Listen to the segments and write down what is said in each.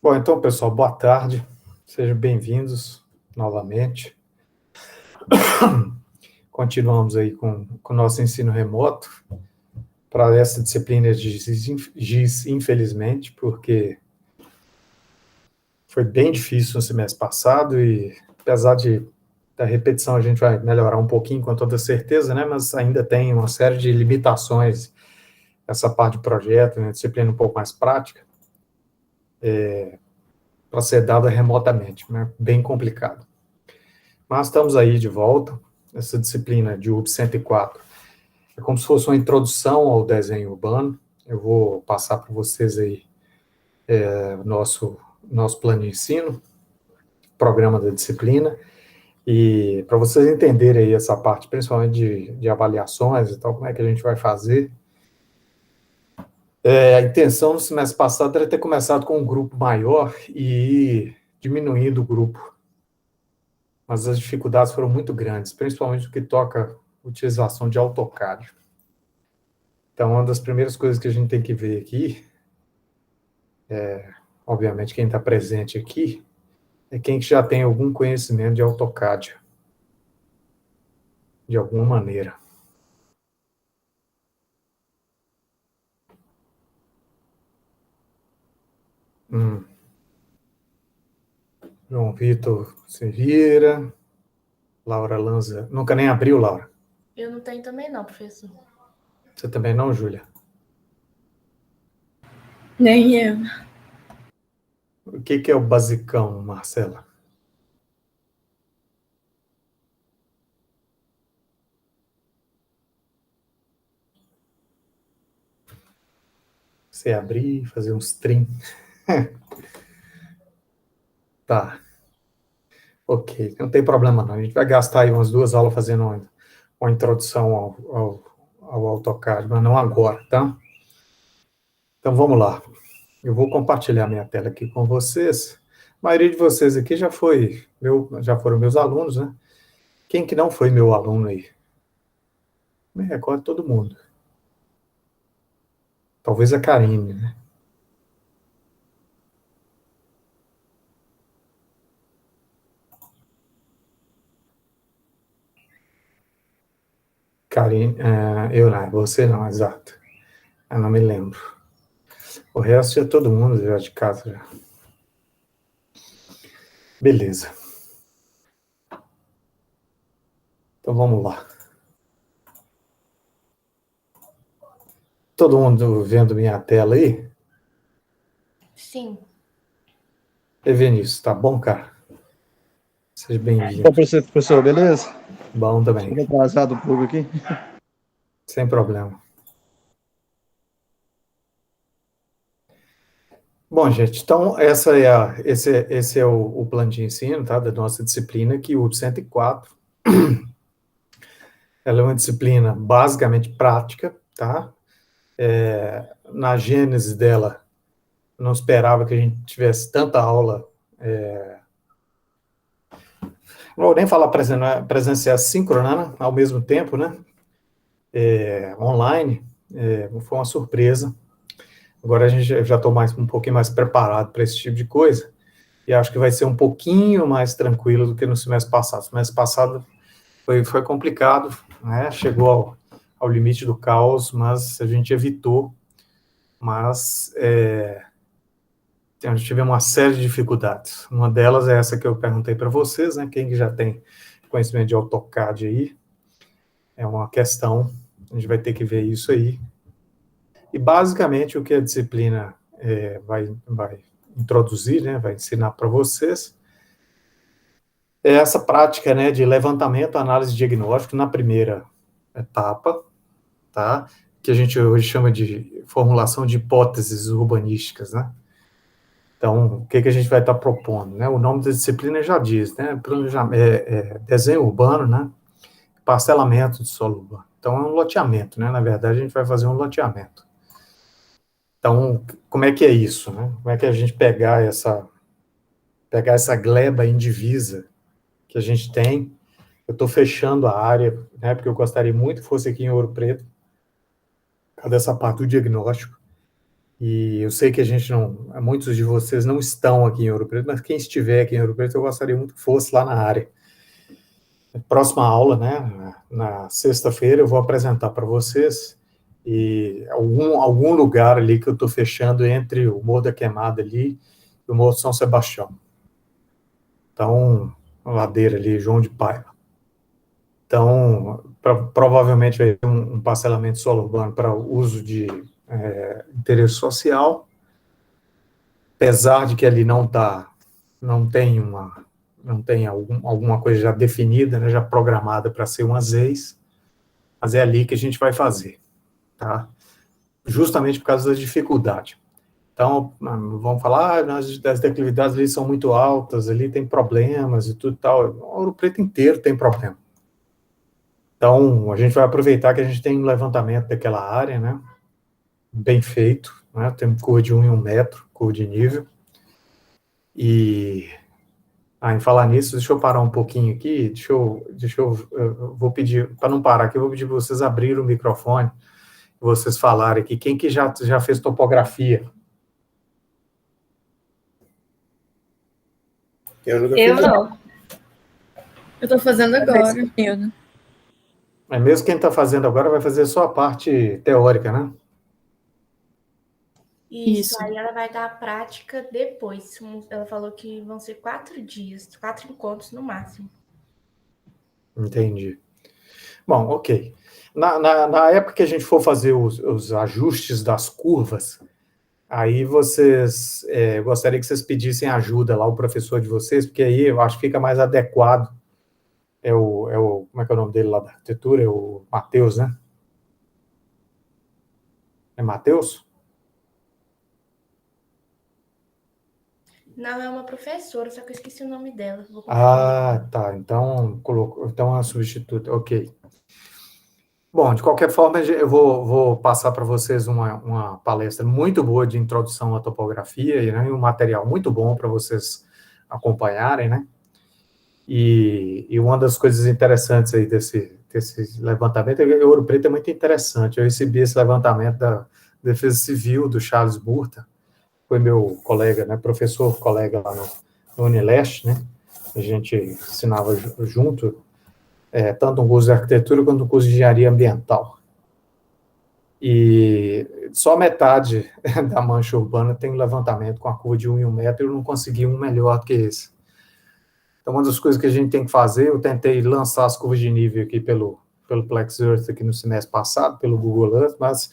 Bom, então, pessoal, boa tarde. Sejam bem-vindos novamente. Continuamos aí com o nosso ensino remoto para essa disciplina de GIS, infelizmente, porque foi bem difícil no semestre passado e, apesar da repetição, a gente vai melhorar um pouquinho, com toda certeza, né? Mas ainda tem uma série de limitações, essa parte de projeto, né? Disciplina um pouco mais prática, para ser dada remotamente, né? Bem complicado. Mas estamos aí de volta. Essa disciplina de UB 104 é como se fosse uma introdução ao desenho urbano. Eu vou passar para vocês aí nosso plano de ensino, programa da disciplina, e para vocês entenderem aí essa parte, principalmente de avaliações e tal, como é que a gente vai fazer. A intenção no semestre passado era ter começado com um grupo maior e ir diminuindo o grupo, mas as dificuldades foram muito grandes, principalmente no que toca a utilização de AutoCAD. Então, uma das primeiras coisas que a gente tem que ver aqui, obviamente quem está presente aqui, é quem já tem algum conhecimento de AutoCAD, de alguma maneira. João Vitor Severa, Laura Lanza. Nunca nem abriu, Laura? Eu não tenho também não, professor. Você também não, Júlia? Nem eu. O que é o basicão, Marcela? Você abrir, fazer um stream. Tá. Ok, não tem problema não. A gente vai gastar aí umas 2 aulas fazendo uma introdução ao AutoCAD, mas não agora, tá? Então vamos lá. Eu vou compartilhar minha tela aqui com vocês. A maioria de vocês aqui já foram meus alunos, né? Quem que não foi meu aluno aí? Me recordo todo mundo. Talvez a Karine, né? Karine, eu não, você não, exato. Eu não me lembro. O resto é todo mundo já de casa já. Beleza. Então vamos lá. Todo mundo vendo minha tela aí? Sim. Vinícius, tá bom, cara? Seja bem-vindo. Bom, professor, beleza? Bom também. Estou atrasado um pouco aqui. Sem problema. Bom, gente, então esse é o plano de ensino, tá, da nossa disciplina, que o 104. Ela é uma disciplina basicamente prática, tá? Na gênese dela, não esperava que a gente tivesse tanta aula. Não vou nem falar presencial, síncrona, né? Ao mesmo tempo, né? Online. Foi uma surpresa. Agora a gente já estou um pouquinho mais preparado para esse tipo de coisa, e acho que vai ser um pouquinho mais tranquilo do que no semestre passado. O semestre passado foi complicado, né? Chegou ao limite do caos, mas a gente evitou. Mas a gente teve uma série de dificuldades. Uma delas é essa que eu perguntei para vocês, né? Quem que já tem conhecimento de AutoCAD aí? É uma questão, a gente vai ter que ver isso aí. E, basicamente, o que a disciplina vai introduzir, né, vai ensinar para vocês, é essa prática, né, de levantamento, análise e diagnóstico na primeira etapa, tá? Que a gente hoje chama de formulação de hipóteses urbanísticas, né? Então, o que a gente vai estar propondo, né? O nome da disciplina já diz, né? Desenho urbano, né? Parcelamento de solo urbano. Então, é um loteamento, né? Na verdade, a gente vai fazer um loteamento. Então, como é que é isso, né? Como é que a gente pegar essa gleba indivisa que a gente tem? Eu estou fechando a área, né? Porque eu gostaria muito que fosse aqui em Ouro Preto, por causa dessa parte do diagnóstico. E eu sei que a gente não, muitos de vocês não estão aqui em Ouro Preto, mas quem estiver aqui em Ouro Preto, eu gostaria muito que fosse lá na área. Próxima aula, né, na sexta-feira, eu vou apresentar para vocês e algum lugar ali que eu estou fechando entre o Morro da Queimada ali e o Morro de São Sebastião. Então, a ladeira ali, João de Paiva. Então, provavelmente vai ter um parcelamento de solo urbano para uso de interesse social, apesar de que ali não tem alguma coisa já definida, né, já programada para ser uma ZEIS, mas é ali que a gente vai fazer, tá? Justamente por causa da dificuldade. Então, vamos falar, as declividades ali são muito altas, ali tem problemas e tudo tal. O Ouro Preto inteiro tem problema. Então, a gente vai aproveitar que a gente tem um levantamento daquela área, né, bem feito, né, tem curva de 1 em 1 metro, curva de nível, e, em falar nisso, deixa eu parar um pouquinho aqui, eu vou pedir, para não parar aqui, eu vou pedir para vocês abrirem o microfone, vocês falarem aqui, quem que já fez topografia? Eu nunca Eu fiz. não. Eu tô fazendo agora. Mas mesmo quem está fazendo agora vai fazer só a parte teórica, né? Isso, aí ela vai dar a prática depois. Ela falou que vão ser 4 dias, 4 encontros no máximo. Entendi. Bom, ok. Na época que a gente for fazer os ajustes das curvas, aí vocês, eu gostaria que vocês pedissem ajuda lá ao professor de vocês, porque aí eu acho que fica mais adequado. Como é que é o nome dele lá da arquitetura? É o Matheus, né? É Matheus? Não, é uma professora, só que eu esqueci o nome dela. Vou Ah, tá. Então, então a substituta, ok. Bom, de qualquer forma, eu vou passar para vocês uma palestra muito boa de introdução à topografia, né, e um material muito bom para vocês acompanharem, né? E uma das coisas interessantes aí desse levantamento é que o Ouro Preto é muito interessante. Eu recebi esse levantamento da Defesa Civil do Charles Burta, foi meu colega, né, professor colega lá no Unileste, né? A gente ensinava junto, tanto um curso de arquitetura quanto um curso de engenharia ambiental. E só metade da mancha urbana tem um levantamento com a curva de 1 em 1 metro, e eu não consegui um melhor do que esse. Então, uma das coisas que a gente tem que fazer, eu tentei lançar as curvas de nível aqui pelo Plex Earth aqui no semestre passado, pelo Google Earth, mas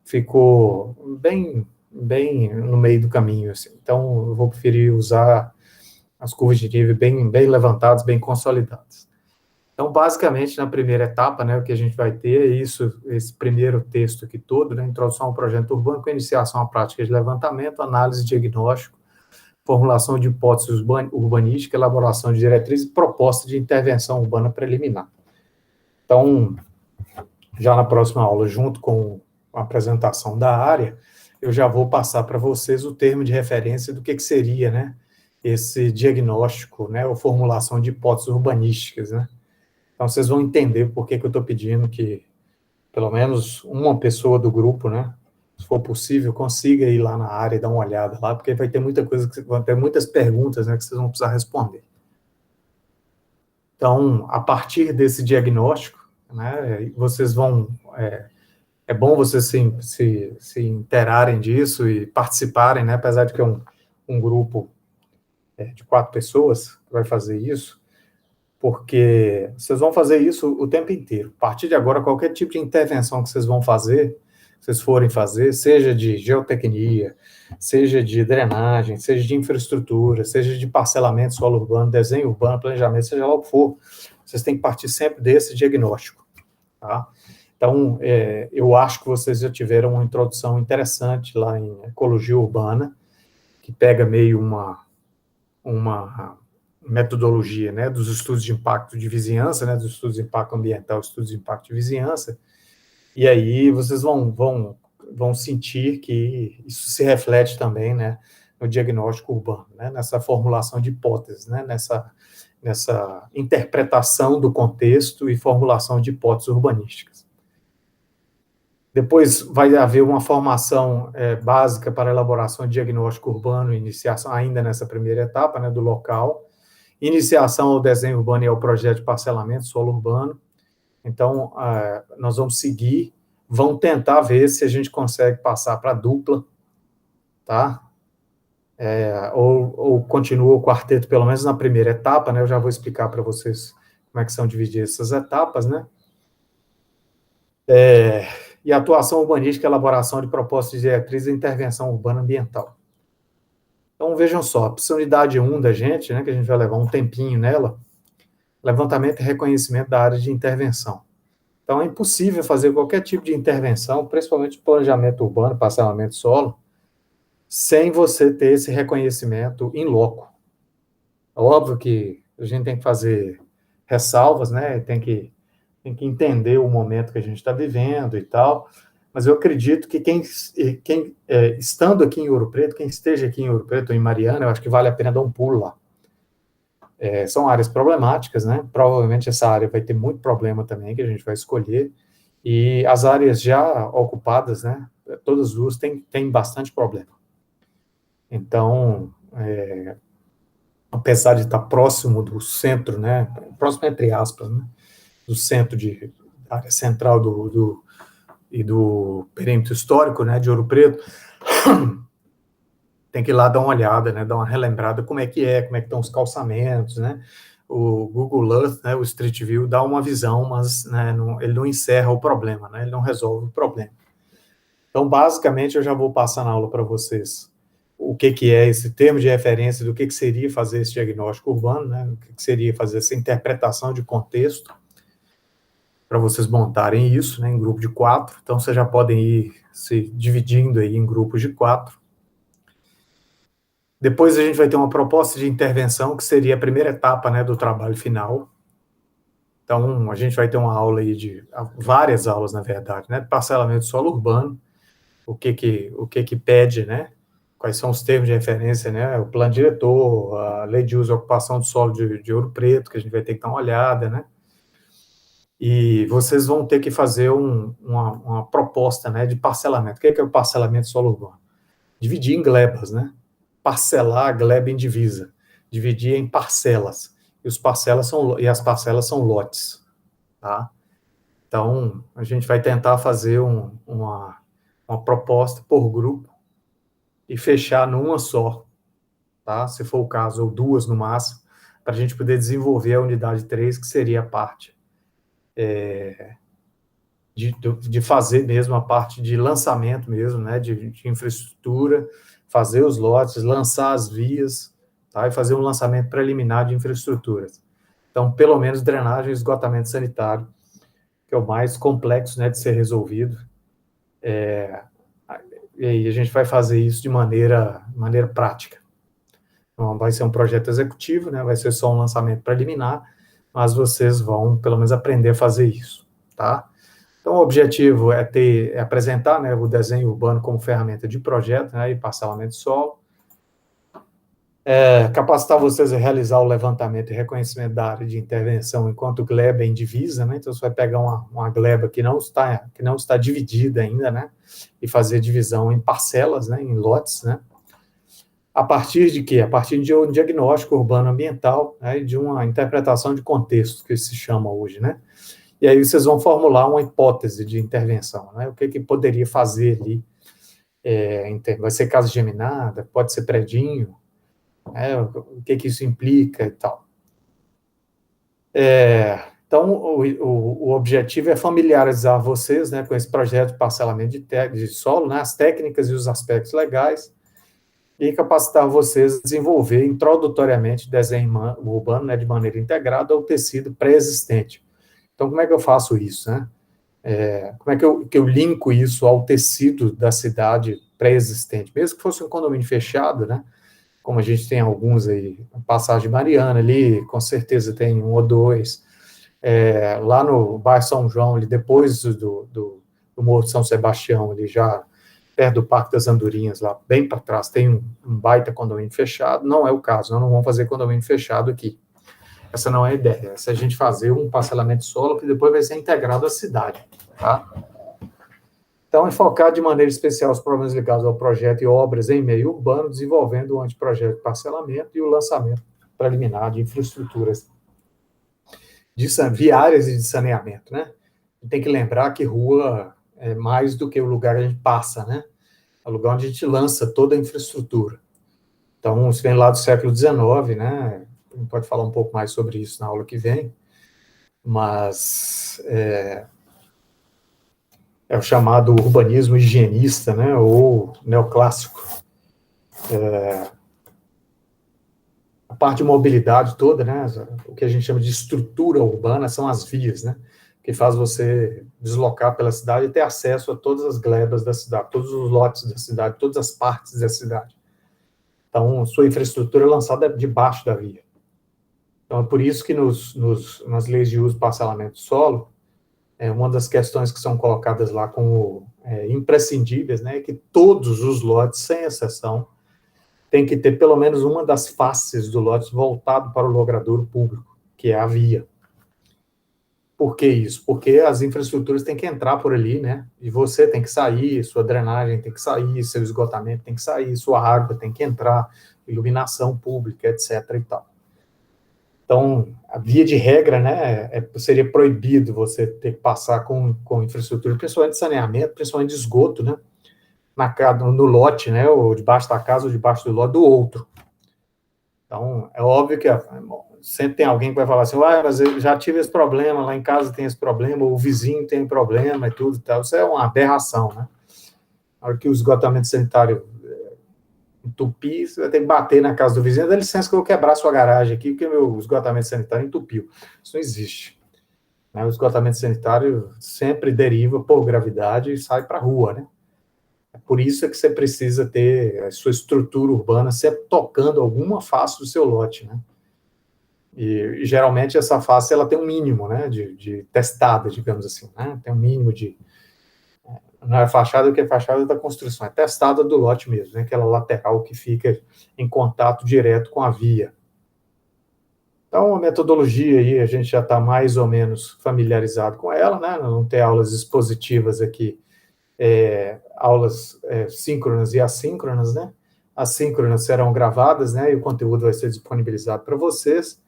ficou bem no meio do caminho, assim. Então, eu vou preferir usar as curvas de nível bem levantadas, bem consolidadas. Então, basicamente, na primeira etapa, né, o que a gente vai ter é esse primeiro texto aqui todo, né, introdução ao projeto urbano, com iniciação à prática de levantamento, análise, diagnóstico, formulação de hipóteses urbanísticas, elaboração de diretrizes e proposta de intervenção urbana preliminar. Então, já na próxima aula, junto com a apresentação da área, eu já vou passar para vocês o termo de referência do que seria, né, esse diagnóstico, né, ou formulação de hipóteses urbanísticas, né. Então, vocês vão entender por que eu estou pedindo que, pelo menos, uma pessoa do grupo, né, se for possível, consiga ir lá na área e dar uma olhada lá, porque vai ter muita coisa, vão ter muitas perguntas, né, que vocês vão precisar responder. Então, a partir desse diagnóstico, né, vocês vão... É bom vocês se interarem disso e participarem, né, apesar de que é um grupo de 4 pessoas que vai fazer isso, porque vocês vão fazer isso o tempo inteiro. A partir de agora, qualquer tipo de intervenção que vocês vão fazer, vocês forem fazer, seja de geotecnia, seja de drenagem, seja de infraestrutura, seja de parcelamento solo urbano, desenho urbano, planejamento, seja lá o que for, vocês têm que partir sempre desse diagnóstico, tá? Então, eu acho que vocês já tiveram uma introdução interessante lá em ecologia urbana, que pega meio uma metodologia, né, dos estudos de impacto de vizinhança, né, dos estudos de impacto ambiental, estudos de impacto de vizinhança, e aí vocês vão sentir que isso se reflete também, né, no diagnóstico urbano, né, nessa formulação de hipóteses, né, nessa interpretação do contexto e formulação de hipóteses urbanísticas. Depois vai haver uma formação básica para elaboração de diagnóstico urbano, iniciação ainda nessa primeira etapa, né, do local, iniciação ao desenho urbano e ao projeto de parcelamento solo urbano. Então, nós vamos seguir, vamos tentar ver se a gente consegue passar para a dupla, tá? Ou continua o quarteto, pelo menos na primeira etapa, né? Eu já vou explicar para vocês como é que são divididas essas etapas, né? E atuação urbanística, elaboração de propostas de diretrizes e intervenção urbana ambiental. Então, vejam só, a unidade 1 da gente, né, que a gente vai levar um tempinho nela, levantamento e reconhecimento da área de intervenção. Então, é impossível fazer qualquer tipo de intervenção, principalmente planejamento urbano, parcelamento solo, sem você ter esse reconhecimento in loco. É óbvio que a gente tem que fazer ressalvas, né, tem que entender o momento que a gente está vivendo e tal, mas eu acredito que quem estando aqui em Ouro Preto, quem esteja aqui em Ouro Preto ou em Mariana, eu acho que vale a pena dar um pulo lá. São áreas problemáticas, né? Provavelmente essa área vai ter muito problema também, que a gente vai escolher, e as áreas já ocupadas, né? Todas as duas têm bastante problema. Então, apesar de estar próximo do centro, né? Próximo entre aspas, né? Do centro da área central e do perímetro histórico, né? De Ouro Preto, tem que ir lá dar uma olhada, né, dar uma relembrada como é que estão os calçamentos, né, o Google Earth, né, o Street View dá uma visão, mas, né, ele não encerra o problema, né, ele não resolve o problema. Então, basicamente, eu já vou passar na aula para vocês o que é esse termo de referência, do que seria fazer esse diagnóstico urbano, né, o que seria fazer essa interpretação de contexto, para vocês montarem isso, né, em grupo de 4, então vocês já podem ir se dividindo aí em grupos de 4. Depois a gente vai ter uma proposta de intervenção, que seria a primeira etapa, né, do trabalho final. Então, a gente vai ter uma aula aí várias aulas, na verdade, né, parcelamento de solo urbano, o que pede, né, quais são os termos de referência, né, o plano diretor, a lei de uso e ocupação do solo de Ouro Preto, que a gente vai ter que dar uma olhada, né, e vocês vão ter que fazer uma proposta, né, de parcelamento. O que é o parcelamento de solo urbano? Dividir em glebas, né, parcelar a gleba em divisa, dividir em parcelas, e as parcelas são lotes, tá? Então, a gente vai tentar fazer uma proposta por grupo e fechar numa só, tá? Se for o caso, ou duas no máximo, para a gente poder desenvolver a unidade 3, que seria a parte de fazer mesmo a parte de lançamento mesmo, né, de infraestrutura, fazer os lotes, lançar as vias, tá, e fazer um lançamento preliminar de infraestruturas. Então, pelo menos drenagem e esgotamento sanitário, que é o mais complexo, né, de ser resolvido. E aí a gente vai fazer isso de maneira prática. Então, vai ser um projeto executivo, né, vai ser só um lançamento preliminar, mas vocês vão, pelo menos, aprender a fazer isso, tá? Então, o objetivo é apresentar, né, o desenho urbano como ferramenta de projeto, né, e parcelamento de solo, capacitar vocês a realizar o levantamento e reconhecimento da área de intervenção enquanto gleba em divisa, né, então você vai pegar uma gleba que não está dividida ainda, né, e fazer divisão em parcelas, né, em lotes, né, a partir de quê? A partir de um diagnóstico urbano ambiental, né, e de uma interpretação de contexto, que se chama hoje, né. E aí vocês vão formular uma hipótese de intervenção, né? O que poderia fazer ali? Vai ser casa geminada? Pode ser predinho? O que isso implica e tal? Então, o objetivo é familiarizar vocês, né, com esse projeto de parcelamento de solo, né, as técnicas e os aspectos legais, e capacitar vocês a desenvolver introdutoriamente desenho urbano, né, de maneira integrada ao tecido pré-existente. Então, como é que eu faço isso, né? Como é que eu linko isso ao tecido da cidade pré-existente? Mesmo que fosse um condomínio fechado, né? Como a gente tem alguns aí, Passagem Mariana ali, com certeza tem um ou dois. Lá no bairro São João, ali, depois do Morro de São Sebastião, ali já perto do Parque das Andorinhas, lá bem para trás, tem um baita condomínio fechado. Não é o caso, nós não vamos fazer condomínio fechado aqui. Essa não é a ideia, essa é a gente fazer um parcelamento de solo que depois vai ser integrado à cidade, tá? Então, é focar de maneira especial os problemas ligados ao projeto e obras em meio urbano, desenvolvendo o anteprojeto de parcelamento e o lançamento preliminar de infraestruturas viárias e de saneamento, né? Tem que lembrar que rua é mais do que o lugar que a gente passa, né? É o lugar onde a gente lança toda a infraestrutura. Então, isso vem lá do século XIX, né? A gente pode falar um pouco mais sobre isso na aula que vem, mas é o chamado urbanismo higienista, né? Ou neoclássico. A parte de mobilidade toda, né? O que a gente chama de estrutura urbana são as vias, né? Que faz você deslocar pela cidade e ter acesso a todas as glebas da cidade, todos os lotes da cidade, todas as partes da cidade. Então, sua infraestrutura é lançada debaixo da via. Então, é por isso que nas leis de uso e parcelamento de solo, uma das questões que são colocadas lá como imprescindíveis, né, é que todos os lotes, sem exceção, tem que ter pelo menos uma das faces do lote voltado para o logradouro público, que é a via. Por que isso? Porque as infraestruturas têm que entrar por ali, né? E você tem que sair, sua drenagem tem que sair, seu esgotamento tem que sair, sua água tem que entrar, iluminação pública, etc. e tal. Então, a via de regra, né, seria proibido você ter que passar com infraestrutura, principalmente de saneamento, principalmente de esgoto, né? No lote, né? Ou debaixo da casa ou debaixo do lote do outro. Então, é óbvio que sempre tem alguém que vai falar assim, mas eu já tive esse problema, lá em casa tem esse problema, ou o vizinho tem problema e tudo e tal. Isso é uma aberração, né? Na hora que o esgotamento sanitário entupir, você vai ter que bater na casa do vizinho, dá licença que eu vou quebrar sua garagem aqui, porque meu esgotamento sanitário entupiu. Isso não existe. Né? O esgotamento sanitário sempre deriva por gravidade e sai para a rua, né? É por isso que você precisa ter a sua estrutura urbana sempre tocando alguma face do seu lote, né? E geralmente essa face ela tem um mínimo, né, de testada, digamos assim, né? Tem um mínimo de não é fachada, o que é fachada da construção, é testada do lote mesmo, né? Aquela lateral que fica em contato direto com a via. Então, a metodologia aí, a gente já está mais ou menos familiarizado com ela, né? Não vamos ter aulas expositivas aqui, aulas síncronas e assíncronas, né? As síncronas serão gravadas, né? E o conteúdo vai ser disponibilizado para vocês.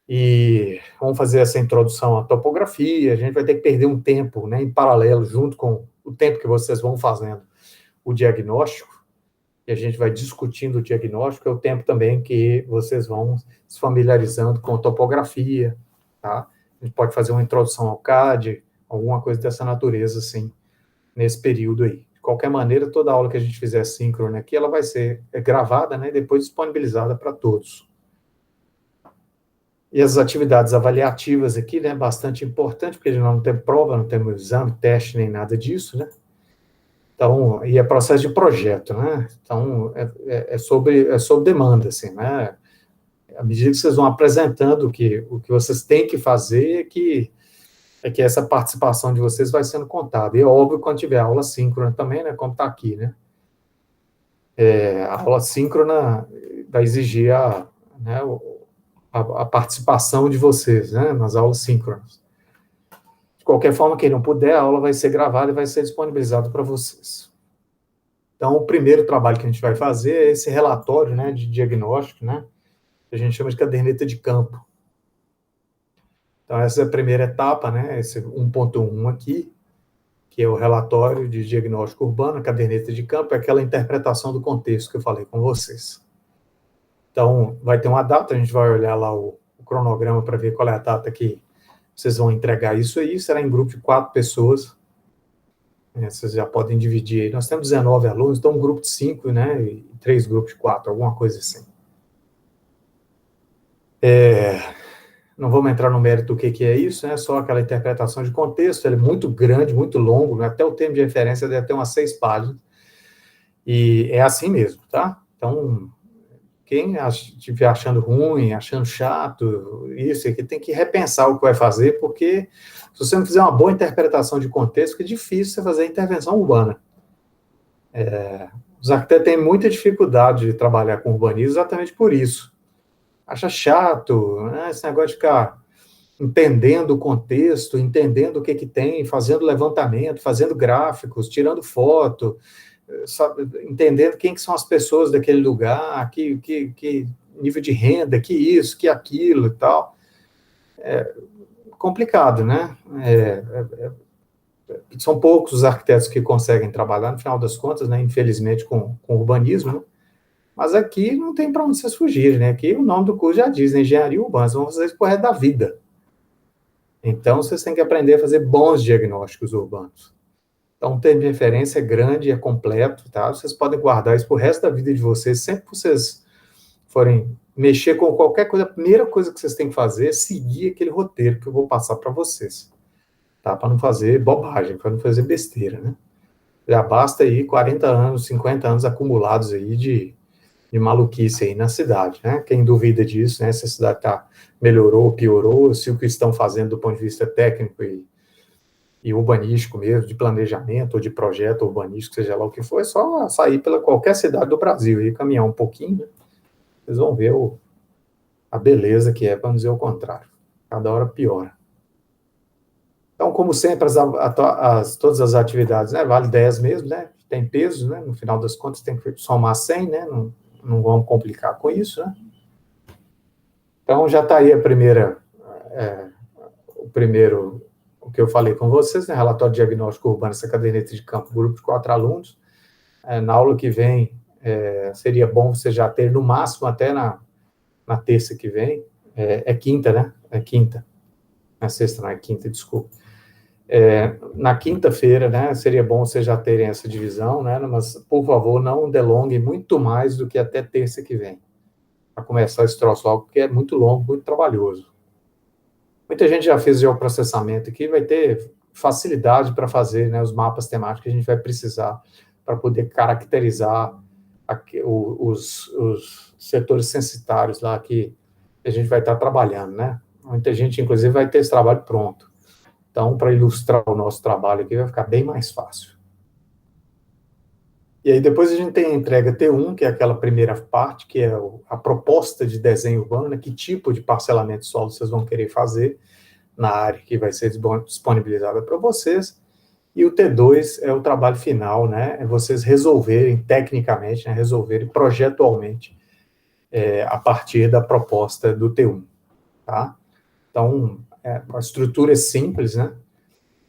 E vamos fazer essa introdução à topografia, a gente vai ter que perder um tempo, né, em paralelo, junto com o tempo que vocês vão fazendo o diagnóstico, e a gente vai discutindo o diagnóstico, é o tempo também que vocês vão se familiarizando com a topografia, tá? A gente pode fazer uma introdução ao CAD, alguma coisa dessa natureza, assim, nesse período aí. De qualquer maneira, toda aula que a gente fizer síncrona aqui, ela vai ser gravada, né, e depois disponibilizada para todos. E as atividades avaliativas aqui, né, bastante importante, porque a gente não tem prova, não temos exame, teste, nem nada disso, né? Então, e é processo de projeto, né? Então, é sobre demanda, assim, né? À medida que vocês vão apresentando o que vocês têm que fazer, é que essa participação de vocês vai sendo contada. E é óbvio, quando tiver aula síncrona também, né, como está aqui, né? A aula síncrona vai exigir a participação de vocês, né, nas aulas síncronas. De qualquer forma, quem não puder, a aula vai ser gravada e vai ser disponibilizada para vocês. Então, o primeiro trabalho que a gente vai fazer é esse relatório, né, de diagnóstico, né, que a gente chama de caderneta de campo. Então, essa é a primeira etapa, né, esse 1.1 aqui, que é o relatório de diagnóstico urbano, caderneta de campo, é aquela interpretação do contexto que eu falei com vocês. Então, vai ter uma data, a gente vai olhar lá o cronograma para ver qual é a data que vocês vão entregar isso aí, será em grupo de 4 pessoas, vocês já podem dividir aí, nós temos 19 alunos, então um grupo de 5, né, e 3 grupos de 4, alguma coisa assim. Não vamos entrar no mérito do que é isso, né, só aquela interpretação de contexto, ele é muito grande, muito longo, né, até o termo de referência deve ter umas 6 páginas, e é assim mesmo, tá? Então, quem estiver achando ruim, achando chato, isso aqui tem que repensar o que vai fazer, porque se você não fizer uma boa interpretação de contexto, fica difícil você fazer intervenção urbana. Os arquitetos têm muita dificuldade de trabalhar com urbanismo exatamente por isso. Acha chato, né, esse negócio de ficar entendendo o contexto, entendendo o que tem, fazendo levantamento, fazendo gráficos, tirando foto, sabe, entendendo quem que são as pessoas daquele lugar, que nível de renda, que isso, que aquilo e tal. É complicado, né? São poucos os arquitetos que conseguem trabalhar, no final das contas, né, infelizmente, com urbanismo, né? Mas aqui não tem para onde vocês fugirem, né? Aqui o nome do curso já diz, né? Engenharia Urbana, vocês vão fazer isso pro resto da vida. Então, vocês têm que aprender a fazer bons diagnósticos urbanos. Então, o termo de referência é grande, é completo, tá? Vocês podem guardar isso pro resto da vida de vocês, sempre que vocês forem mexer com qualquer coisa, a primeira coisa que vocês têm que fazer é seguir aquele roteiro que eu vou passar para vocês, tá? Para não fazer bobagem, para não fazer besteira, né? Já basta aí 40 anos, 50 anos acumulados aí de maluquice aí na cidade, né? Quem duvida disso, né? Se a cidade melhorou ou piorou, se o que estão fazendo do ponto de vista técnico e urbanístico mesmo, de planejamento ou de projeto urbanístico, seja lá o que for, é só sair pela qualquer cidade do Brasil e caminhar um pouquinho, né? Vocês vão ver a beleza que é, para não dizer o contrário. Cada hora piora. Então, como sempre, todas as atividades, né, vale 10 mesmo, né, tem peso, né, no final das contas tem que somar 100, né, não vamos complicar com isso, né. Então, já está aí o que eu falei com vocês, né, relatório de diagnóstico urbano, essa caderneta de campo, grupo de 4 alunos. Na aula que vem, seria bom você já ter, no máximo, até na terça que vem, é quinta, né, é quinta, não é sexta, não é quinta, desculpa. Na quinta-feira, né, seria bom vocês já terem essa divisão, né, mas, por favor, não delonguem muito mais do que até terça que vem, para começar esse troço logo, porque é muito longo, muito trabalhoso. Muita gente já fez geoprocessamento aqui, vai ter facilidade para fazer, né, os mapas temáticos que a gente vai precisar para poder caracterizar os setores censitários lá que a gente vai estar trabalhando, né. Muita gente, inclusive, vai ter esse trabalho pronto. Então, para ilustrar o nosso trabalho aqui, vai ficar bem mais fácil. E aí, depois a gente tem a entrega T1, que é aquela primeira parte, que é a proposta de desenho urbano, né, que tipo de parcelamento de solo vocês vão querer fazer na área que vai ser disponibilizada para vocês. E o T2 é o trabalho final, né, é vocês resolverem tecnicamente, né, resolverem projetualmente a partir da proposta do T1, tá? Então, a estrutura é simples, né?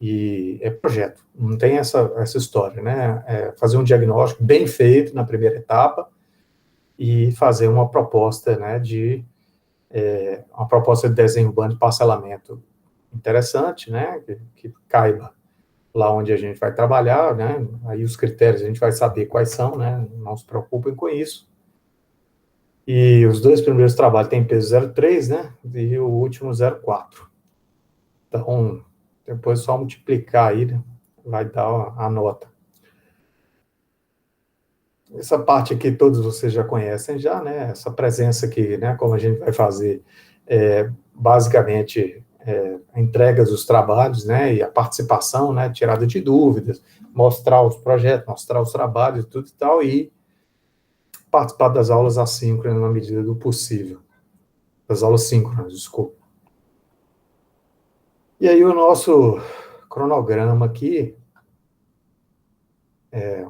E é projeto, não tem essa história, né? Fazer um diagnóstico bem feito na primeira etapa e fazer uma proposta, né, uma proposta de desenho urbano de parcelamento interessante, né? Que caiba lá onde a gente vai trabalhar, né? Aí os critérios a gente vai saber quais são, né? Não se preocupem com isso. E os dois primeiros trabalhos têm peso 0,3, né? E o último 0,4. Então, depois só multiplicar aí, né? Vai dar a nota. Essa parte aqui todos vocês já conhecem já, né? Essa presença aqui, né? Como a gente vai fazer, basicamente, a entrega dos trabalhos, né? E a participação, né? Tirada de dúvidas, mostrar os projetos, mostrar os trabalhos, tudo e tal, e participar das aulas assíncronas na medida do possível. Das aulas síncronas, desculpa. E aí o nosso cronograma aqui,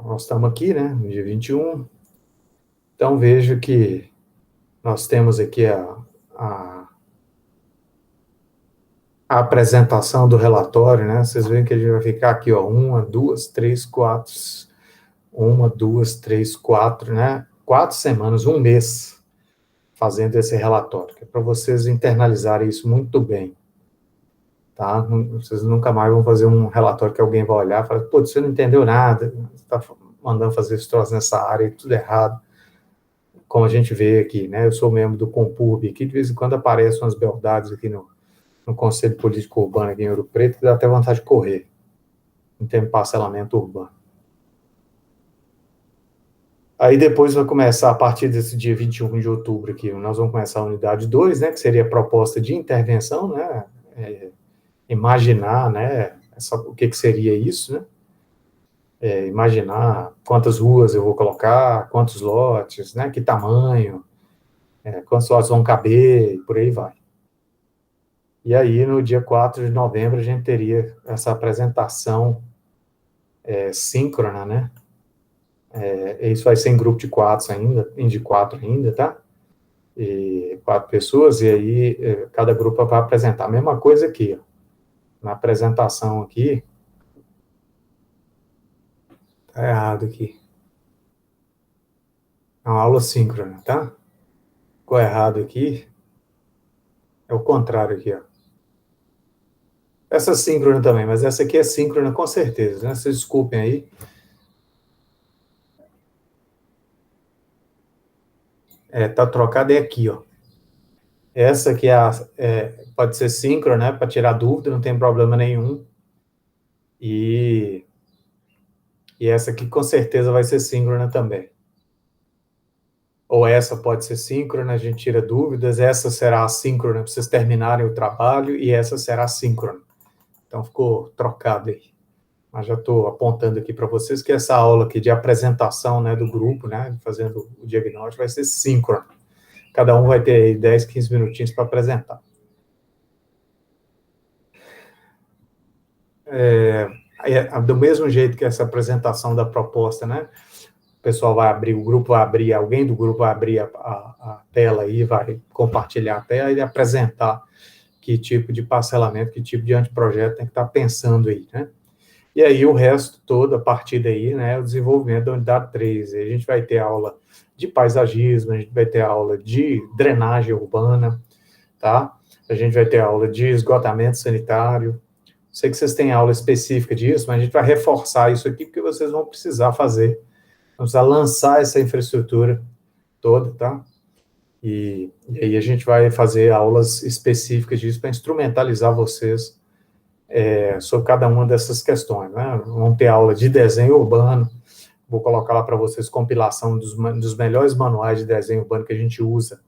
nós estamos aqui, né, no dia 21, então vejo que nós temos aqui a apresentação do relatório, né, vocês veem que a gente vai ficar aqui, ó, 1, 2, 3, 4, 1, 2, 3, 4, né, 4 semanas, um mês, fazendo esse relatório, que é para vocês internalizarem isso muito bem. Tá? Vocês nunca mais vão fazer um relatório que alguém vai olhar e falar, pô, você não entendeu nada, você está mandando fazer esse troço nessa área, tudo errado. Como a gente vê aqui, né? Eu sou membro do Compurb aqui, de vez em quando aparecem umas beldades aqui no Conselho Político Urbano aqui em Ouro Preto, que dá até vontade de correr, em termos de parcelamento urbano. Aí depois vai começar, a partir desse dia 21 de outubro aqui, nós vamos começar a unidade 2, né? Que seria a proposta de intervenção, né? Imaginar, né, o que seria isso, né, imaginar quantas ruas eu vou colocar, quantos lotes, né, que tamanho, quantos lotes vão caber, e por aí vai. E aí, no dia 4 de novembro, a gente teria essa apresentação síncrona, né? Isso vai ser em grupo de 4 ainda, tá? E 4 pessoas, e aí cada grupo vai apresentar. A mesma coisa aqui, ó. Na apresentação aqui, tá errado aqui. É uma aula síncrona, tá? Ficou errado aqui. É o contrário aqui, ó. Essa é síncrona também, mas essa aqui é síncrona com certeza, né? Vocês desculpem aí. Tá trocado é aqui, ó. Essa aqui pode ser síncrona, né? Para tirar dúvida, não tem problema nenhum. E essa aqui com certeza vai ser síncrona também. Ou essa pode ser síncrona, a gente tira dúvidas. Essa será assíncrona para vocês terminarem o trabalho e essa será síncrona. Então ficou trocado aí. Mas já estou apontando aqui para vocês que essa aula aqui de apresentação, né, do grupo, né, fazendo o diagnóstico, vai ser síncrona. Cada um vai ter aí 10, 15 minutinhos para apresentar. Do mesmo jeito que essa apresentação da proposta, né, o pessoal vai abrir, o grupo vai abrir, alguém do grupo vai abrir a tela aí, vai compartilhar a tela e apresentar que tipo de parcelamento, que tipo de anteprojeto tem que estar pensando aí, né? E aí o resto todo, a partir daí, né, o desenvolvimento da unidade 3. A gente vai ter aula de paisagismo, a gente vai ter aula de drenagem urbana, tá? A gente vai ter aula de esgotamento sanitário. Sei que vocês têm aula específica disso, mas a gente vai reforçar isso aqui, porque vocês vão precisar fazer, vão precisar lançar essa infraestrutura toda, tá? E aí a gente vai fazer aulas específicas disso para instrumentalizar vocês sobre cada uma dessas questões, né? Vamos ter aula de desenho urbano, vou colocar lá para vocês compilação dos melhores manuais de desenho urbano que a gente usa,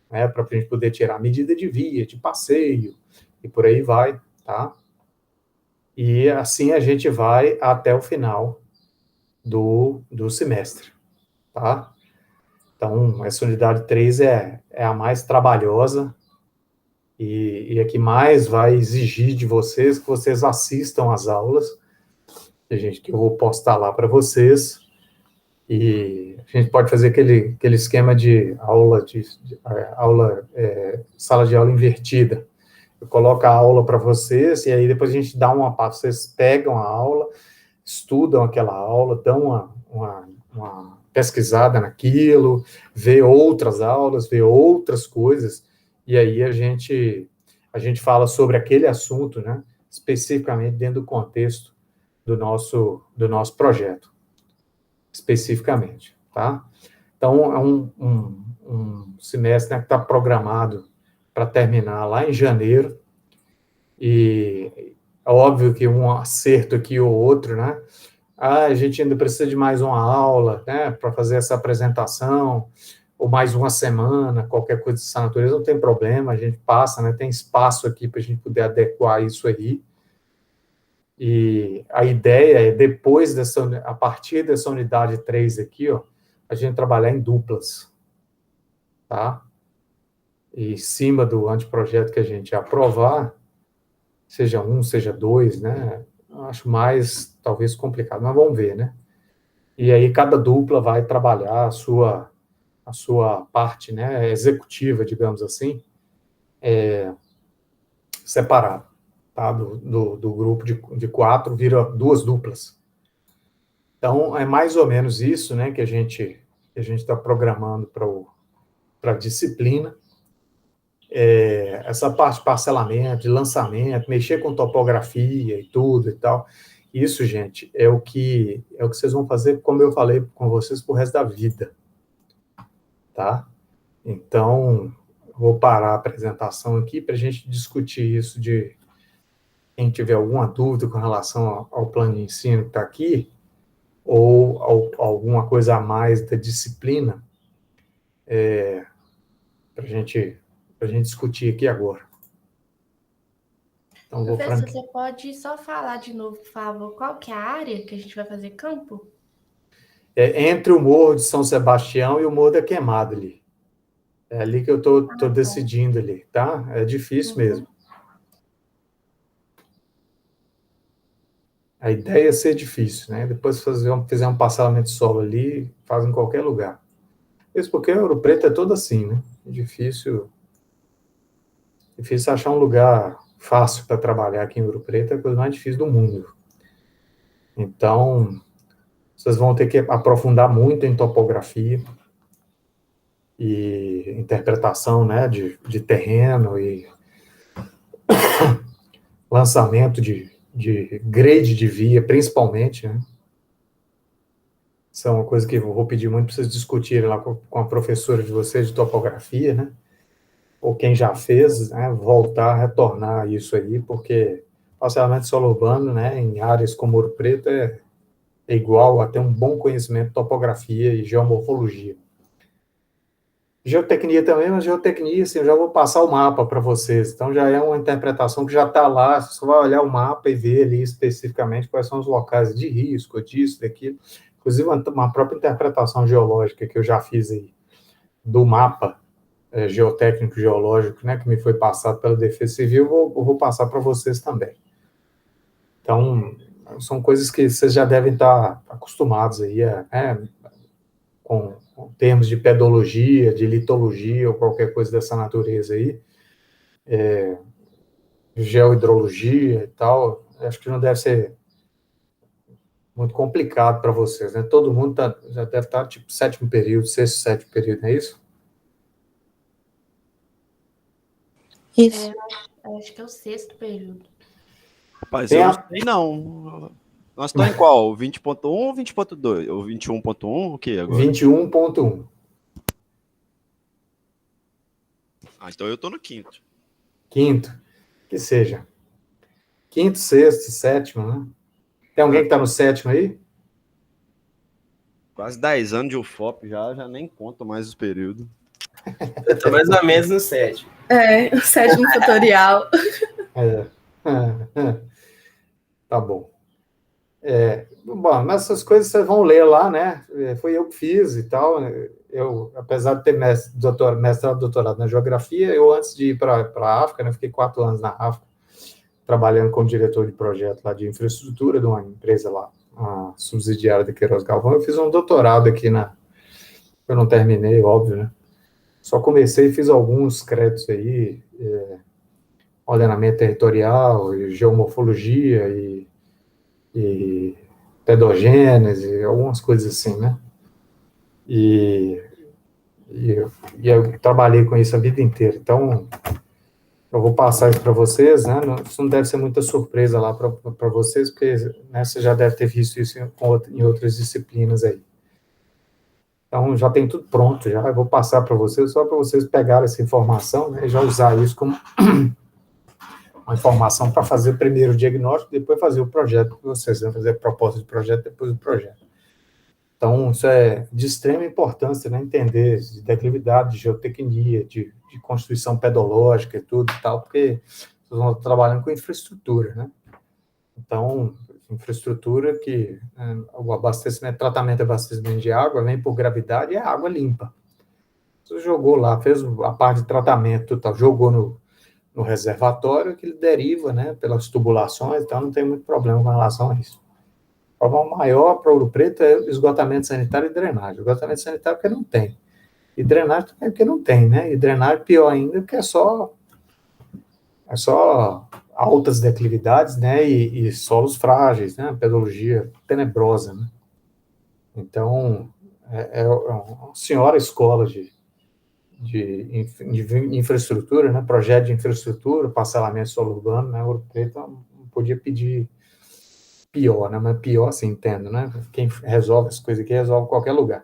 né? Para a gente poder tirar medida de via, de passeio, e por aí vai, tá? E assim a gente vai até o final do semestre, tá? Então, essa unidade 3 é a mais trabalhosa e a que mais vai exigir de vocês que vocês assistam às aulas, que eu vou postar lá para vocês, e a gente pode fazer aquele esquema de sala de aula invertida. Eu coloco a aula para vocês, e aí depois a gente dá uma parte, vocês pegam a aula, estudam aquela aula, dão uma pesquisada naquilo, vê outras aulas, vê outras coisas, e aí a gente fala sobre aquele assunto, né, especificamente dentro do contexto do nosso projeto, especificamente, tá? Então, é um semestre, né, que está programado para terminar lá em janeiro, e é óbvio que um acerto aqui ou outro, né, a gente ainda precisa de mais uma aula, né, para fazer essa apresentação, ou mais uma semana, qualquer coisa dessa natureza, não tem problema, a gente passa, né, tem espaço aqui para a gente poder adequar isso aí. E a ideia é, a partir dessa unidade 3 aqui, ó, a gente trabalhar em duplas, tá? E em cima do anteprojeto que a gente aprovar, seja um, seja dois, né? Acho mais, talvez, complicado, mas vamos ver, né? E aí cada dupla vai trabalhar a sua parte, né, executiva, digamos assim, separado, tá? Do grupo de 4 vira 2 duplas. Então, é mais ou menos isso, né, que a gente está programando para a disciplina. Essa parte de parcelamento, de lançamento, mexer com topografia e tudo e tal. Isso, gente, é o que vocês vão fazer, como eu falei com vocês, pro resto da vida, tá? Então, vou parar a apresentação aqui para a gente discutir isso de quem tiver alguma dúvida com relação ao plano de ensino que está aqui, ou alguma coisa a mais da disciplina, para a gente discutir aqui agora. Então, professor, você pode só falar de novo, por favor, qual que é a área que a gente vai fazer campo? Entre o Morro de São Sebastião e o Morro da Queimada ali. É ali que eu estou decidindo ali, tá? É difícil mesmo. A ideia é ser difícil, né? Depois fizer um parcelamento de solo ali, faz em qualquer lugar. Isso porque Ouro Preto é todo assim, né? É difícil achar um lugar fácil para trabalhar aqui em Ouro Preto, é a coisa mais difícil do mundo. Então, vocês vão ter que aprofundar muito em topografia e interpretação, né, de terreno e lançamento de grade de via, principalmente, né? Isso é uma coisa que eu vou pedir muito para vocês discutirem lá com a professora de vocês de topografia, né? Ou quem já fez, né, voltar, retornar isso aí, porque parcelamento solo urbano, né, em áreas como Ouro Preto é igual a ter um bom conhecimento de topografia e geomorfologia. Geotecnia também, mas geotecnia, assim, eu já vou passar o mapa para vocês, então já é uma interpretação que já está lá, você só vai olhar o mapa e ver ali especificamente quais são os locais de risco, disso, daquilo. Inclusive, uma própria interpretação geológica que eu já fiz aí, do mapa geotécnico geológico, né, que me foi passado pela Defesa Civil, eu vou passar para vocês também. Então, são coisas que vocês já devem estar acostumados aí com termos de pedologia, de litologia ou qualquer coisa dessa natureza aí, geohidrologia e tal, acho que não deve ser muito complicado para vocês, né? Todo mundo já deve estar, tipo, sétimo período, sexto, sétimo período, não é isso? Isso. Acho que é o sexto período. Rapaz, eu não sei não. Nós estamos em qual? 20.1 ou 20.2? Ou 21.1? O que agora? 21.1. Então eu tô no quinto. Quinto, que seja. Quinto, sexto, sétimo, né? Tem alguém que está no sétimo aí? Quase 10 anos de UFOP já nem conto mais os períodos. Eu tô mais ou menos no sétimo. O sétimo tutorial. Tá bom. Bom, mas essas coisas vocês vão ler lá, né? Foi eu que fiz e tal. Eu, apesar de ter mestrado, doutorado na geografia, eu antes de ir para a África, né, fiquei 4 anos na África, trabalhando como diretor de projeto lá de infraestrutura de uma empresa lá, a subsidiária da Queiroz Galvão. Eu fiz um doutorado aqui eu não terminei, óbvio, né? Só comecei e fiz alguns créditos aí, ordenamento territorial, e geomorfologia e pedogênese, algumas coisas assim, né? E eu trabalhei com isso a vida inteira. Então, eu vou passar isso para vocês, né? Isso não deve ser muita surpresa lá para vocês, porque, né, você já deve ter visto isso em outras disciplinas aí. Então, já tem tudo pronto, já. Eu vou passar para vocês, só para vocês pegarem essa informação, né, e já usar isso como uma informação para fazer primeiro o diagnóstico, depois fazer o projeto que vocês vão fazer a proposta de projeto, depois o projeto. Então, isso é de extrema importância, né, entender de declividade, de geotecnia, de constituição pedológica e tudo e tal, porque vocês vão trabalhando com infraestrutura, né? Então, infraestrutura que o abastecimento, tratamento e abastecimento de água vem por gravidade e é água limpa. Você jogou lá, fez a parte de tratamento e tal, jogou no reservatório, que ele deriva, né, pelas tubulações, então não tem muito problema com relação a isso. O problema maior para Ouro Preto é esgotamento sanitário e drenagem. Esgotamento sanitário porque não tem. E drenagem também porque não tem, né? E drenagem pior ainda porque é só altas declividades, né? E solos frágeis, né? Pedologia tenebrosa, né? Então, é uma senhora escola de infraestrutura, né? Projeto de infraestrutura, parcelamento solo urbano, né? Ouro Preto não podia pedir pior, né? Mas pior, assim, entendo, né? Quem resolve as coisas aqui resolve em qualquer lugar.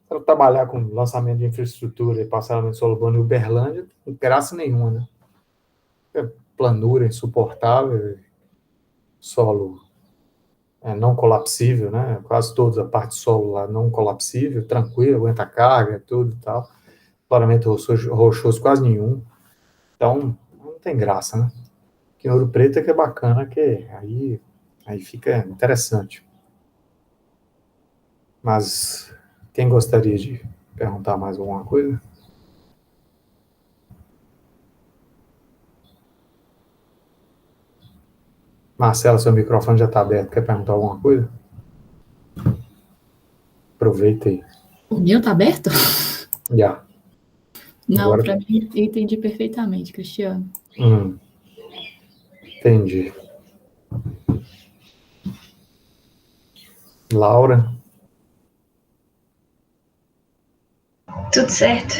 Para trabalhar com lançamento de infraestrutura e parcelamento solo urbano em Uberlândia, não tem graça nenhuma, né? Planura insuportável, solo não colapsível, né? Quase toda a parte do solo lá não colapsível, tranquilo, aguenta carga, tudo e tal. Paramento rochoso quase nenhum. Então, não tem graça, né? Que Ouro Preto é que é bacana, que aí fica interessante. Mas quem gostaria de perguntar mais alguma coisa? Marcela, seu microfone já está aberto. Quer perguntar alguma coisa? Aproveita aí. O meu tá aberto? Já. Não, Agora- para mim, eu entendi perfeitamente, Cristiano. Entendi. Laura? Tudo certo.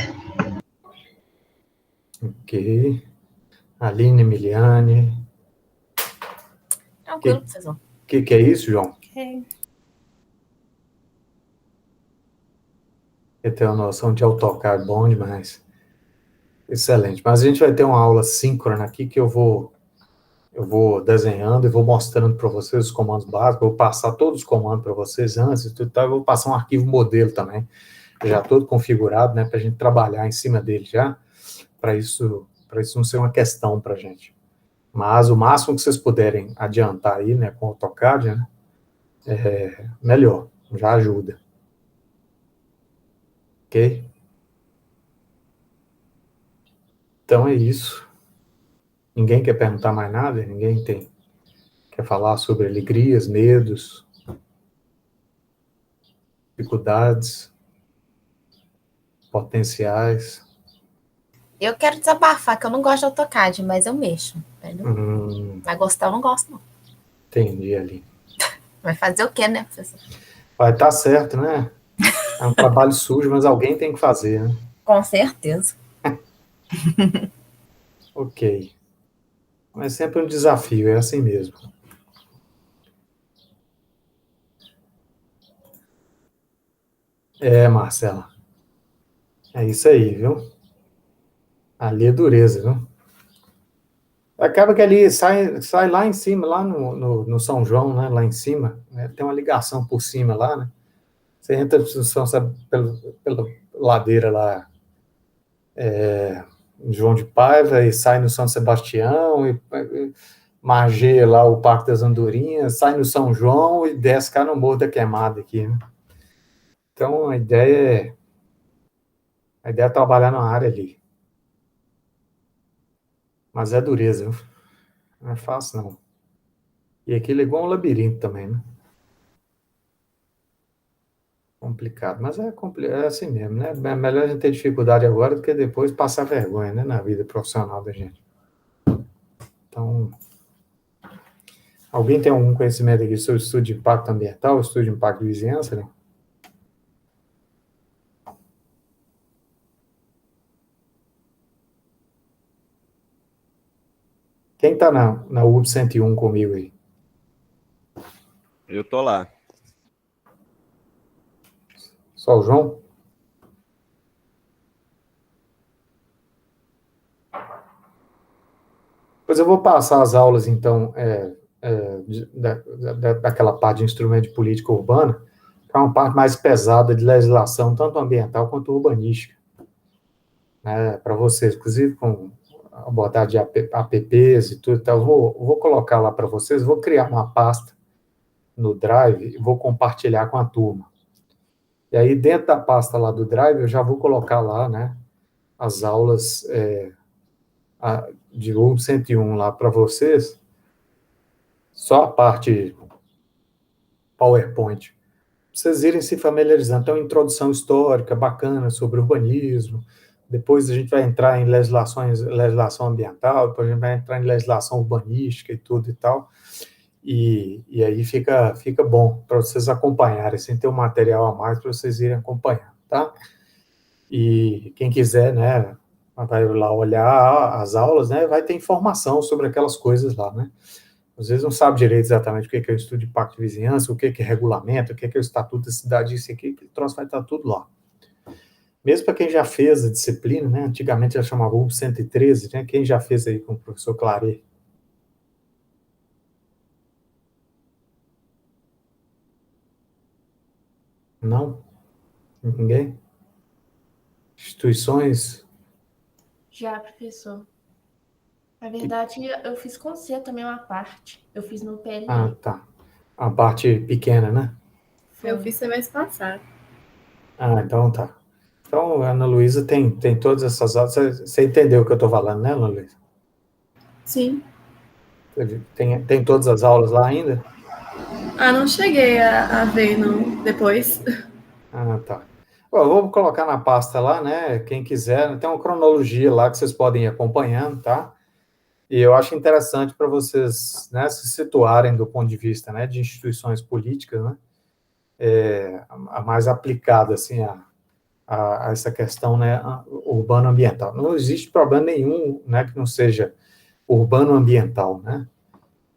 Ok. Aline, Emiliane. Tranquilo, professor. O que é isso, João? Eu tenho uma noção de AutoCAD bom demais. Excelente. Mas a gente vai ter uma aula síncrona aqui que eu vou desenhando e vou mostrando para vocês os comandos básicos. Eu vou passar todos os comandos para vocês antes e tudo tal. Eu vou passar um arquivo modelo também, já todo configurado, né, para a gente trabalhar em cima dele já, para isso não ser uma questão para a gente. Mas o máximo que vocês puderem adiantar aí, né, com o AutoCAD, né, melhor, já ajuda. Ok? Então é isso. Ninguém quer perguntar mais nada? Ninguém quer falar sobre alegrias, medos, dificuldades, potenciais? Eu quero desabafar, que eu não gosto de AutoCAD, mas eu mexo. Entendeu? Vai gostar, eu não gosto, não. Entendi ali. Vai fazer o quê, né, professor? Vai estar certo, né? É um trabalho sujo, mas alguém tem que fazer, né? Com certeza. Ok. Mas sempre um desafio, é assim mesmo. Marcela. É isso aí, viu? Ali é dureza, viu? Acaba que ali sai lá em cima, lá no São João, né? Lá em cima, né, tem uma ligação por cima lá, né? Você entra pela ladeira lá, em João de Paiva, e sai no São Sebastião, e margeia lá o Parque das Andorinhas, sai no São João e desce cá no Morro da Queimada aqui, né? Então, a ideia é trabalhar na área ali. Mas é dureza, viu? Não é fácil, não. E aquilo é igual um labirinto também, né? Complicado, mas é assim mesmo, né? É melhor a gente ter dificuldade agora do que depois passar vergonha, né? Na vida profissional da gente. Então, alguém tem algum conhecimento aqui sobre estudo de impacto ambiental, estudo de impacto de vizinhança, né? Quem está na UB 101 comigo aí? Eu tô lá. Só o João? Pois eu vou passar as aulas, então, daquela parte de instrumento de política urbana, que é uma parte mais pesada de legislação, tanto ambiental quanto urbanística, né, para vocês, inclusive com abordagem de apps e tudo, então eu vou colocar lá para vocês, vou criar uma pasta no Drive e vou compartilhar com a turma. E aí, dentro da pasta lá do Drive, eu já vou colocar lá, né, as aulas de UB 101 lá para vocês, só a parte PowerPoint, pra vocês irem se familiarizando. Então, introdução histórica bacana sobre urbanismo, depois a gente vai entrar em legislação ambiental, depois a gente vai entrar em legislação urbanística e tudo e tal, e aí fica bom para vocês acompanharem, sem ter um material a mais para vocês irem acompanhar, tá? E quem quiser, né, vai lá olhar as aulas, né, vai ter informação sobre aquelas coisas lá, né? Às vezes não sabe direito exatamente o que é o estudo de impacto de vizinhança, o que é regulamento, o que é o estatuto da cidade, isso aqui, que troço vai estar tudo lá. Mesmo para quem já fez a disciplina, né, antigamente já chamava UB 113, né, quem já fez aí com o professor Claret? Não? Ninguém? Instituições? Já, professor. Na verdade, eu fiz com você também uma parte. Eu fiz no PLE. Ah, tá. A parte pequena, né? Eu fiz semestre passado. Ah, então tá. Então, a Ana Luísa tem todas essas aulas. Você entendeu o que eu estou falando, né, Ana Luísa? Sim. Tem todas as aulas lá ainda? Ah, não cheguei a ver, não, depois. Ah, tá. Bom, eu vou colocar na pasta lá, né? Quem quiser, tem uma cronologia lá que vocês podem ir acompanhando, tá? E eu acho interessante para vocês, né, se situarem do ponto de vista, né, de instituições políticas, né? A mais aplicada, assim, a essa questão, né, urbano-ambiental. Não existe problema nenhum, né, que não seja urbano-ambiental, né?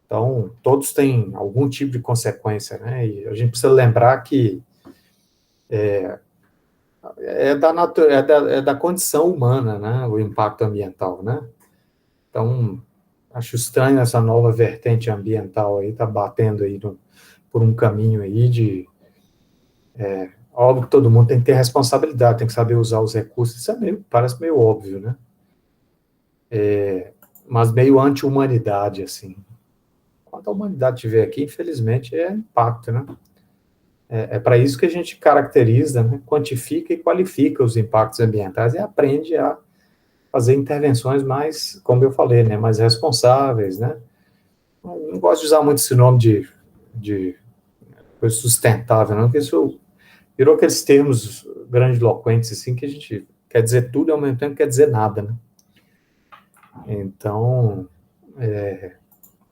Então, todos têm algum tipo de consequência, né? E a gente precisa lembrar que é da condição humana, né? O impacto ambiental, né? Então, acho estranho essa nova vertente ambiental aí, tá batendo aí por um caminho aí de... óbvio que todo mundo tem que ter responsabilidade, tem que saber usar os recursos, isso parece meio óbvio, né? Mas meio anti-humanidade, assim. Quando a humanidade estiver aqui, infelizmente, é impacto, né? É para isso que a gente caracteriza, né, quantifica e qualifica os impactos ambientais e aprende a fazer intervenções mais, como eu falei, né, mais responsáveis, né? Não gosto de usar muito esse nome de coisa sustentável, não, porque isso virou aqueles termos grandiloquentes, assim, que a gente quer dizer tudo e ao mesmo tempo quer dizer nada, né? Então,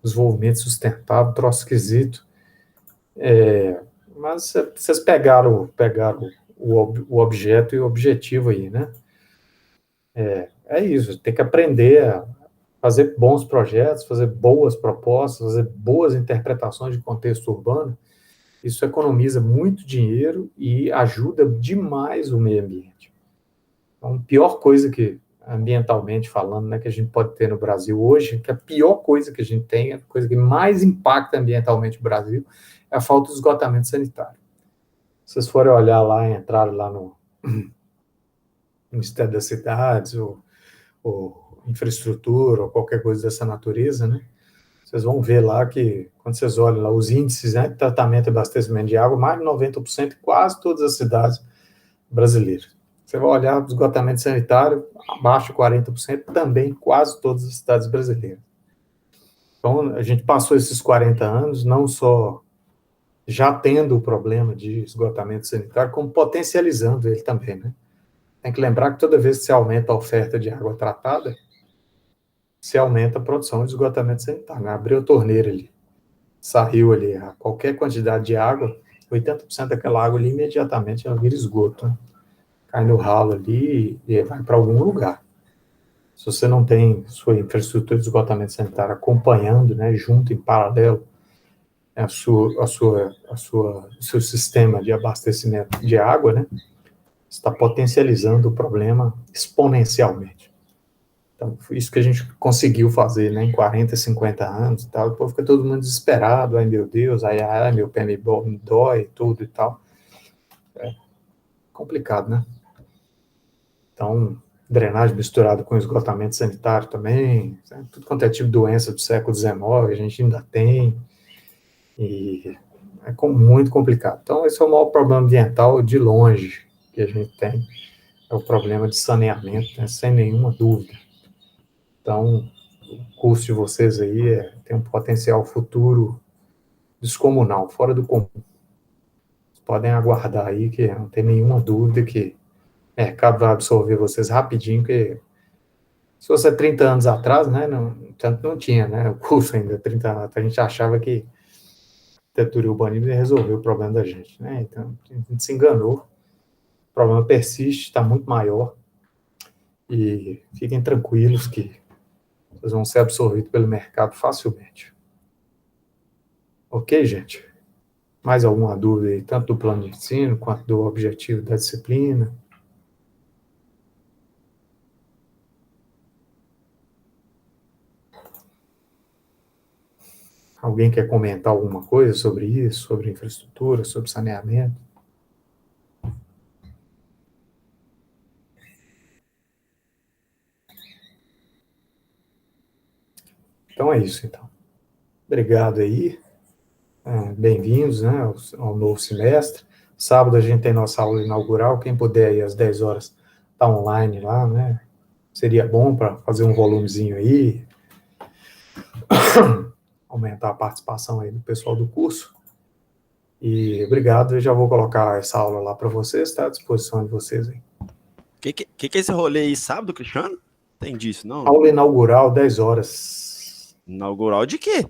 desenvolvimento sustentável, troço esquisito. Mas vocês pegaram o objeto e o objetivo aí, né? É isso, tem que aprender a fazer bons projetos, fazer boas propostas, fazer boas interpretações de contexto urbano. Isso economiza muito dinheiro e ajuda demais o meio ambiente. Então, a pior coisa que, ambientalmente falando, né, que a gente pode ter no Brasil hoje, que a pior coisa que a gente tem, a coisa que mais impacta ambientalmente o Brasil, é a falta de esgotamento sanitário. Se vocês forem olhar lá, entrar lá no Ministério das Cidades, ou infraestrutura, ou qualquer coisa dessa natureza, né? Vocês vão ver lá que, quando vocês olham lá os índices, né, de tratamento e abastecimento de água, mais de 90% em quase todas as cidades brasileiras. Você vai olhar o esgotamento sanitário, abaixo de 40%, também em quase todas as cidades brasileiras. Então, a gente passou esses 40 anos, não só já tendo o problema de esgotamento sanitário, como potencializando ele também, né? Tem que lembrar que toda vez que se aumenta a oferta de água tratada, se aumenta a produção de esgotamento sanitário, né? Abriu a torneira ali, saiu ali qualquer quantidade de água, 80% daquela água ali imediatamente ela vira esgoto, né? Cai no ralo ali e vai para algum lugar. Se você não tem sua infraestrutura de esgotamento sanitário acompanhando, né, junto, em paralelo, o seu sistema de abastecimento de água, né, está potencializando o problema exponencialmente. Então, foi isso que a gente conseguiu fazer, né, em 40, 50 anos e tal. Depois fica todo mundo desesperado, ai meu Deus, ai meu pé me dói, tudo e tal. É complicado, né? Então, drenagem misturada com esgotamento sanitário também, né? Tudo quanto é tipo de doença do século XIX, a gente ainda tem, e é muito complicado. Então, esse é o maior problema ambiental de longe que a gente tem, é o problema de saneamento, né? Sem nenhuma dúvida. Então, o curso de vocês aí tem um potencial futuro descomunal, fora do comum. Vocês podem aguardar aí, que não tem nenhuma dúvida que o mercado vai absorver vocês rapidinho, que se fosse 30 anos atrás, né, tanto não tinha, né, o curso ainda, 30 anos atrás, a gente achava que arquitetura e urbanismo ia resolver o problema da gente, né, então a gente se enganou, o problema persiste, está muito maior, e fiquem tranquilos que vocês vão ser absorvidos pelo mercado facilmente. Ok, gente? Mais alguma dúvida aí, tanto do plano de ensino, quanto do objetivo da disciplina? Alguém quer comentar alguma coisa sobre isso, sobre infraestrutura, sobre saneamento? Então é isso, então. Obrigado aí. Bem-vindos, né, ao novo semestre. Sábado a gente tem nossa aula inaugural. Quem puder aí às 10 horas tá online lá, né? Seria bom para fazer um volumezinho aí. aumentar a participação aí do pessoal do curso. E obrigado, eu já vou colocar essa aula lá para vocês, está à disposição de vocês aí. Que é esse rolê aí, sábado, Cristiano? Entendi isso, não? Aula inaugural, 10 horas. Inaugural de quê?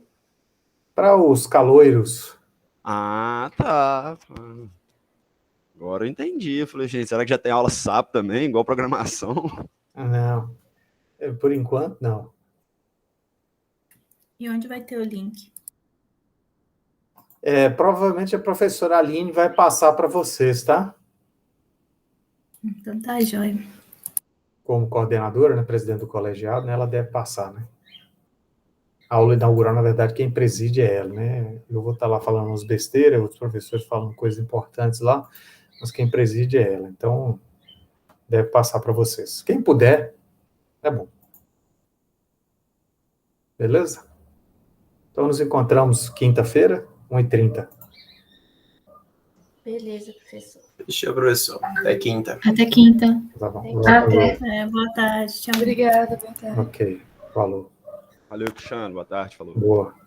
Para os caloiros. Ah, tá. Agora eu entendi. Eu falei, gente, será que já tem aula sábado também, igual programação? Não, por enquanto não. E onde vai ter o link? Provavelmente a professora Aline vai passar para vocês, tá? Então tá, joia. Como coordenadora, né, presidente do colegiado, né, ela deve passar, né? A aula inaugural, na verdade, quem preside é ela, né? Eu vou estar lá falando umas besteiras, outros professores falando coisas importantes lá, mas quem preside é ela. Então, deve passar para vocês. Quem puder, é bom. Beleza? Então, nos encontramos quinta-feira, 1h30. Beleza, professor. Fechou, professor. Até quinta. Até quinta. Tá bom. Boa tarde. Tchau. Obrigada, boa tarde. Ok, falou. Valeu, Cristiano. Boa tarde. Falou. Boa.